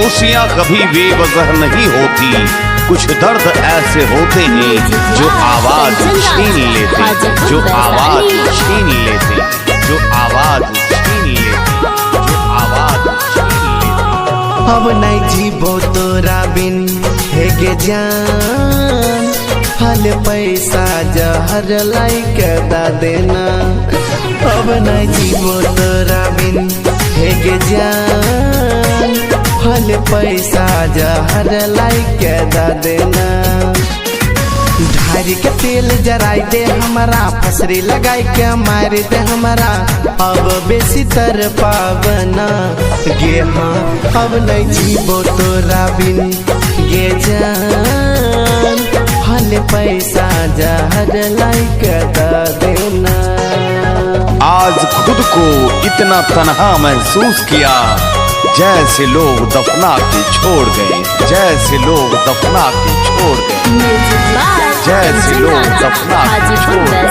खुशियाँ कभी बेवजह नहीं होती, कुछ दर्द ऐसे होते हैं जो आवाज छीन लेते, जो आवाज छीन लेते, जो आवाज छीन लेते, जो आवाज छीन लेते। अब नहीं जीवो तोरा बिन हे गे जान, हल पैसा जहर लाइक दा देना। अब नहीं जीवो तोरा बिन हे गे जान, हल पैसा जहर लाइक दा देना। ढारी के तेल जराई दे हमारा, फसरी लगाई के मार दे हमारा, अब बेसी तर पावना गे हाँ। अब नहीं जीवो तोरा बिन गे जान, हल पैसा जहर लाइक दा देना। आज खुद को इतना तन्हा महसूस किया, जैसे लोग दफना के छोड़ गए, जैसे लोग दफना के छोड़ गए, जैसे लोग दफना के छोड़ गए।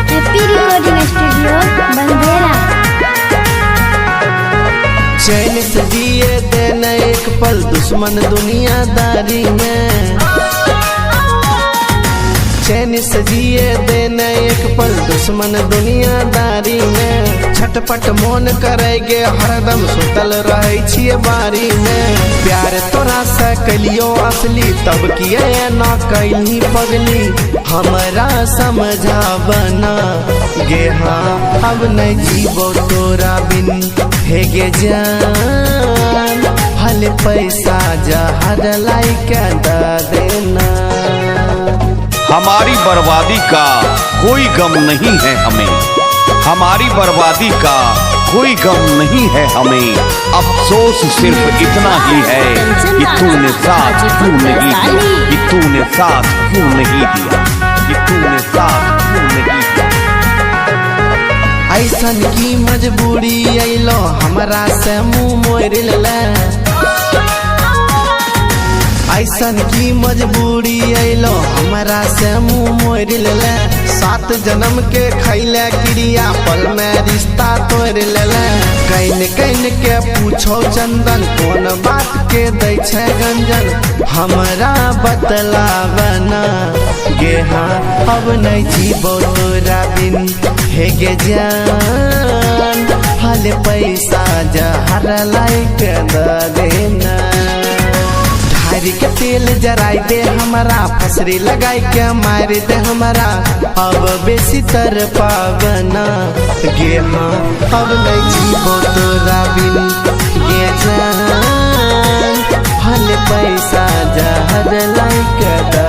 Happy recording studio बंदेरा। चैन से जिए देना एक पल दुश्मन दुनियादारी में, चैन से जिए देना एक पल दुश्मन दुनियादारी में। छटपट मोन करेगे हरदम सुतल रहे छिए बारी में। प्यार तोरा से कलियो असली तब किए न कैली पगली, हमरा समझावना गे हाँ। अब नहीं जीवो तोरा बिन हे गे जान, हल पैसा जहर लाइक दा देना। हमारी बर्बादी का कोई गम नहीं है हमें, हमारी बर्बादी का कोई गम नहीं है हमें। अफसोस सिर्फ इतना ही है कि तूने साथ क्यों नहीं दिया, कि तूने साथ क्यों नहीं दिया, कि तूने साथ क्यों नहीं दिया। ऐसन की मजबूरी अइलो हमरा से मुँह मोड़ ले, ऐसन की मजबूरी अइलो हमरा से मुँह मोड़ ले। 7 जन्म के खैले क्रिया पल में रिश्ता तोड़ ले। कैन कैन के पूछो चंदन कौन बात के दै छै गंजन, हमरा बतलावना गे हाँ। अब नहीं जीवो तोरा बिन हे गे जान, हल पैसा जहर लाइक दा देना। ढारी के तेल जराई दे हमारा, फसरी लगाई के मार दे हमारा, अब बेसी तर पावना गे हाँ। अब नहीं जीवो तोरा बिन गे जान, हल पैसा जहर लाइक दा